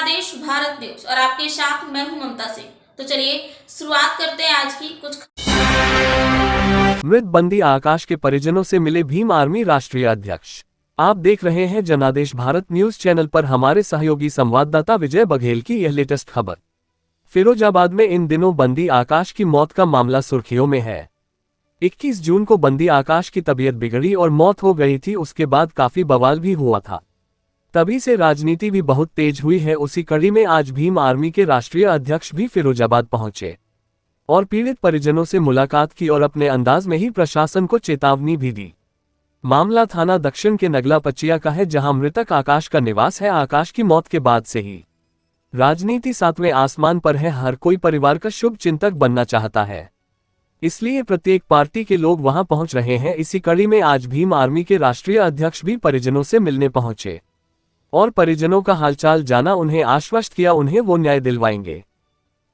जनादेश भारत न्यूज और आपके साथ मैं हूं ममता सिंह। तो चलिए शुरुआत करते हैं आज की कुछ। मृत बंदी आकाश के परिजनों से मिले भीम आर्मी राष्ट्रीय अध्यक्ष। आप देख रहे हैं जनादेश भारत न्यूज चैनल पर हमारे सहयोगी संवाददाता विजय बघेल की यह लेटेस्ट खबर। फिरोजाबाद में इन दिनों बंदी आकाश की मौत का मामला सुर्खियों में है। 21 जून को बंदी आकाश की तबीयत बिगड़ी और मौत हो गई थी। उसके बाद काफी बवाल भी हुआ था। तभी से राजनीति भी बहुत तेज हुई है। उसी कड़ी में आज भीम आर्मी के राष्ट्रीय अध्यक्ष भी फिरोजाबाद पहुंचे और पीड़ित परिजनों से मुलाकात की और अपने अंदाज में ही प्रशासन को चेतावनी भी दी। मामला थाना दक्षिण के नगला पचिया का है, जहां मृतक आकाश का निवास है। आकाश की मौत के बाद से ही राजनीति सातवें आसमान पर है। हर कोई परिवार का शुभ चिंतक बनना चाहता है, इसलिए प्रत्येक पार्टी के लोग वहां पहुंच रहे हैं। इसी कड़ी में आज भीम आर्मी के राष्ट्रीय अध्यक्ष भी परिजनों से मिलने पहुंचे और परिजनों का हालचाल जाना, उन्हें आश्वस्त किया उन्हें वो न्याय दिलवाएंगे,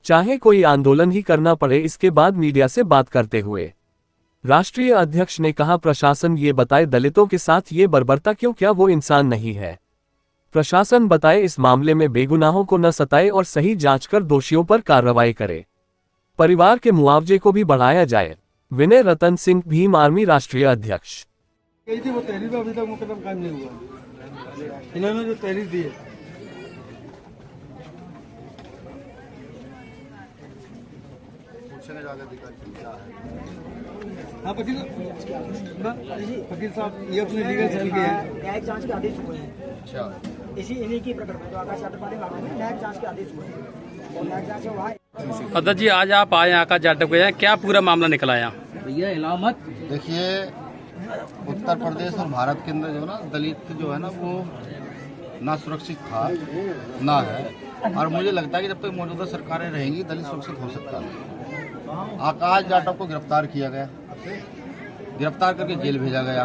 चाहे कोई आंदोलन ही करना पड़े। इसके बाद मीडिया से बात करते हुए राष्ट्रीय अध्यक्ष ने कहा, प्रशासन ये बताए दलितों के साथ ये बर्बरता क्यों? क्या वो इंसान नहीं है? प्रशासन बताए इस मामले में बेगुनाहों को न सताए और सही जांच कर दोषियों पर कार्रवाई करे। परिवार के मुआवजे को भी बढ़ाया जाए। विनय रतन सिंह, भीम आर्मी राष्ट्रीय अध्यक्ष। वो तहरीर अभी तक मुकदमा कायम नहीं हुआ। इन्होंने जो तहरीर दी है, हाँ वकील साहब, ये अपने लीगल सेल के हैं। न्यायिक जांच के आदेश हुए हैं। अच्छा, इन्हीं की प्रकरण में जो आकाश जाटव मामले में न्यायिक जांच के आदेश हुए हैं और न्यायिक जांच हुआ है। अध्यक्ष जी, आज आप आए आकाश जाटव के, क्या पूरा मामला निकला है? भैया इलामत देखिए, उत्तर प्रदेश और भारत के अंदर जो है ना, दलित जो है ना वो ना सुरक्षित था ना है, और मुझे लगता है कि जब तक मौजूदा सरकारें रहेंगी दलित सुरक्षित हो सकता है। आकाश जाटव को गिरफ्तार किया गया, गिरफ्तार करके जेल भेजा गया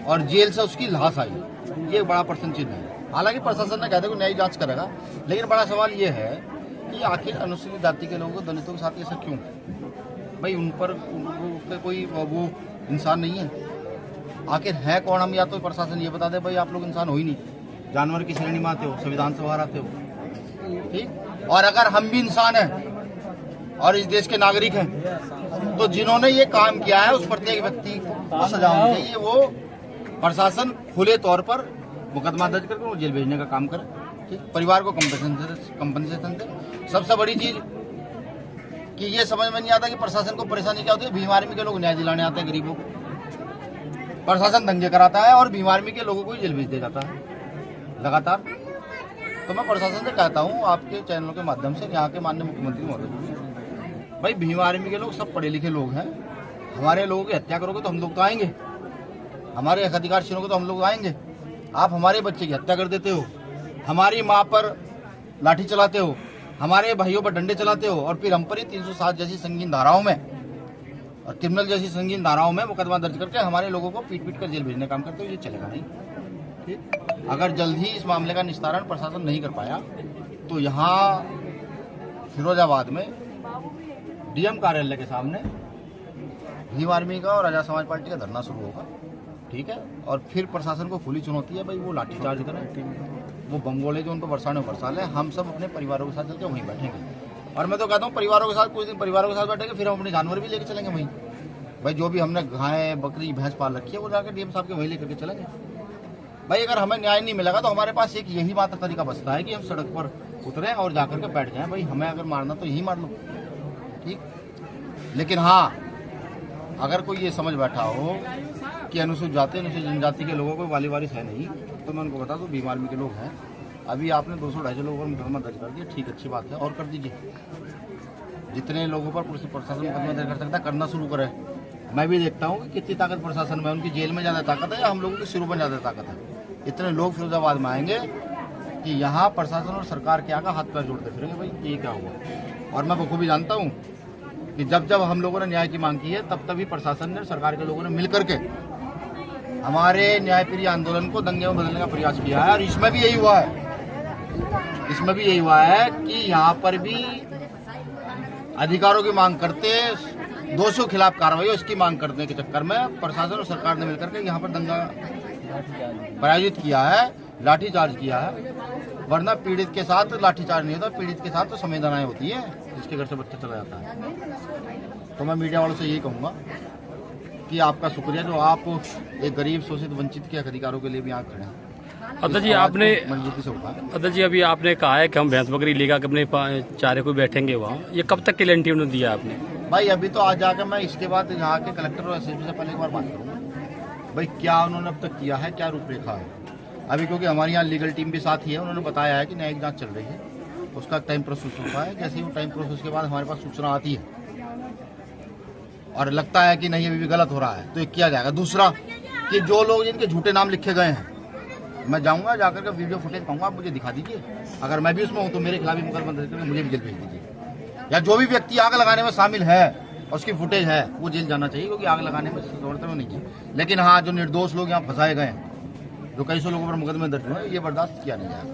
और जेल से उसकी लाश आई। ये एक बड़ा प्रश्न चिन्ह है। हालांकि प्रशासन ने कहते हैं न्यायिक जांच करेगा, लेकिन बड़ा सवाल ये है कि आखिर अनुसूचित जाति के लोगों को दलितों के साथ ऐसा क्यों? भाई उन पर कोई वो इंसान नहीं है? आखिर है कौन हम? या तो प्रशासन ये बता दे भाई आप लोग इंसान हो ही नहीं, जानवर की श्रेणी में आते हो, संविधान से बाहर आते हो, ठीक। और अगर हम भी इंसान हैं और इस देश के नागरिक हैं, तो जिन्होंने ये काम किया है उस प्रत्येक व्यक्ति को सजा होनी चाहिए। वो प्रशासन खुले तौर पर मुकदमा दर्ज करके वो जेल भेजने का काम करे, ठीक। परिवार को कंपनसेशन दे। सबसे बड़ी चीज कि ये समझ में नहीं आता कि प्रशासन को परेशानी क्या होती है। भीम आर्मी के लोग न्याय दिलाने आते हैं गरीबों को, प्रशासन दंगे कराता है और भीम आर्मी के लोगों को जेल भेज दिया जाता है लगातार। तो मैं प्रशासन से कहता हूँ आपके चैनलों के माध्यम से, यहाँ के माननीय मुख्यमंत्री महोदय, भाई भीम आर्मी के लोग सब पढ़े लिखे लोग हैं। हमारे लोगों की हत्या करोगे तो हम लोग तो आएंगे, हमारे अधिकार छीनोगे तो हम लोग आएंगे। आप हमारे बच्चे की हत्या कर देते हो, हमारी माँ पर लाठी चलाते हो, हमारे भाइयों पर डंडे चलाते हो, और फिर हम पर ही 307 जैसी संगीन धाराओं में और क्रिमिनल जैसी संगीन धाराओं में मुकदमा दर्ज करके हमारे लोगों को पीट कर जेल भेजने का काम करते हो। ये चलेगा नहीं, ठीक। अगर जल्द ही इस मामले का निस्तारण प्रशासन नहीं कर पाया तो यहाँ फिरोजाबाद में डीएम कार्यालय के सामने भीम आर्मी का और आजाद समाज पार्टी का धरना शुरू होगा, ठीक है। और फिर प्रशासन को खुली चुनौती है, भाई वो लाठीचार्ज करें, वो बम गोले जो उन पर बरसाने बरसा लें। हम सब अपने परिवारों के साथ चल के वहीं बैठेंगे, और मैं तो कहता हूँ परिवारों के साथ कुछ दिन परिवारों के साथ बैठेंगे, फिर हम अपने जानवर भी लेके चलेंगे वहीं। भाई जो भी हमने गाय बकरी भैंस पाल रखी है वो जाकर डीएम साहब के वहीं लेकर के चलेंगे। भाई अगर हमें न्याय नहीं मिलेगा तो हमारे पास एक यही मात्र तरीका बचता है कि हम सड़क पर उतरें और जाकर के बैठ जाएं। भाई हमें अगर मारना तो यही मार लो, ठीक। लेकिन हाँ, अगर कोई ये समझ बैठा हो कि अनुसूचित जाति अनुसूचित जनजाति के लोगों को वाली वारिस है नहीं, तो मैं उनको बता दूं भीम आर्मी के लोग हैं। अभी आपने 200-250 लोगों पर मुकदमा दर्ज कर दिया, ठीक, अच्छी बात है, और कर दीजिए। जितने लोगों पर पुलिस प्रशासन मुकदमा दर्ज कर सकता है करना शुरू करे। मैं भी देखता हूँ कि कितनी ताकत प्रशासन में, उनकी जेल में ज़्यादा ताकत है या हम लोगों की शुरू में ज़्यादा ताकत है। इतने लोग फिरोजाबाद में आएंगे कि यहाँ प्रशासन और सरकार के आगे हाथ पैर जोड़ते फिरेंगे, भाई ये क्या हुआ। और मैं बखूबी जानता हूँ कि जब जब हम लोगों ने न्याय की मांग की है तब तभी प्रशासन ने, सरकार के लोगों ने मिलकर के हमारे न्यायप्रिय आंदोलन को दंगे में बदलने का प्रयास किया है। और इसमें भी यही हुआ है, कि यहाँ पर भी अधिकारों की मांग करते, दोषियों के खिलाफ कार्रवाई हो इसकी मांग करने के चक्कर में प्रशासन और सरकार ने मिलकर के यहाँ पर दंगा प्रायोजित किया है, लाठीचार्ज किया है। वरना पीड़ित के साथ लाठीचार्ज नहीं होता, पीड़ित के साथ तो संवेदनाएं होती है जिसके घर से बच्चा चला जाता है। तो मैं मीडिया वालों से यही कहूँगा कि आपका शुक्रिया जो आप एक गरीब शोषित वंचित के अधिकारों के लिए भी यहाँ खड़े हैं। अध्यक्ष जी आपने मजबूती से उठाएं। अध्यक्ष जी अभी आपने कहा है कि हम भैंस बकरी लेकर अपने चारे को बैठेंगे वहाँ, ये कब तक की गारंटी उन्होंने दिया आपने? भाई अभी तो आज जाकर मैं इसके बाद यहाँ के कलेक्टर और एसएसपी से पहले एक बार बात करूँगा भाई क्या उन्होंने अब तक किया है, क्या रूपरेखा है। अभी क्योंकि हमारी यहाँ लीगल टीम भी साथ ही है, उन्होंने बताया है कि न्यायिक जांच चल रही है, उसका टाइम प्रोसेस होता है। जैसे ही वो टाइम प्रोसेस के बाद हमारे पास सूचना आती है और लगता है कि नहीं अभी भी गलत हो रहा है तो ये किया जाएगा। दूसरा कि जो लोग जिनके झूठे नाम लिखे गए हैं, मैं जाऊंगा जाकर के वीडियो फुटेज पाऊंगा, आप मुझे दिखा दीजिए। अगर मैं भी उसमें हूँ तो मेरे खिलाफ भी मुकदमा दर्ज करके मुझे भी जेल भेज दीजिए। या जो भी व्यक्ति आग लगाने में शामिल है और उसकी फुटेज है वो जेल जाना चाहिए, क्योंकि आग लगाने में जरूरत नहीं है। लेकिन हाँ, जो निर्दोष लोग यहाँ फंसाए गए हैं, जो कई सौ लोगों पर मुकदमे दर्ज हुए, ये बर्दाश्त किया नहीं जाएगा।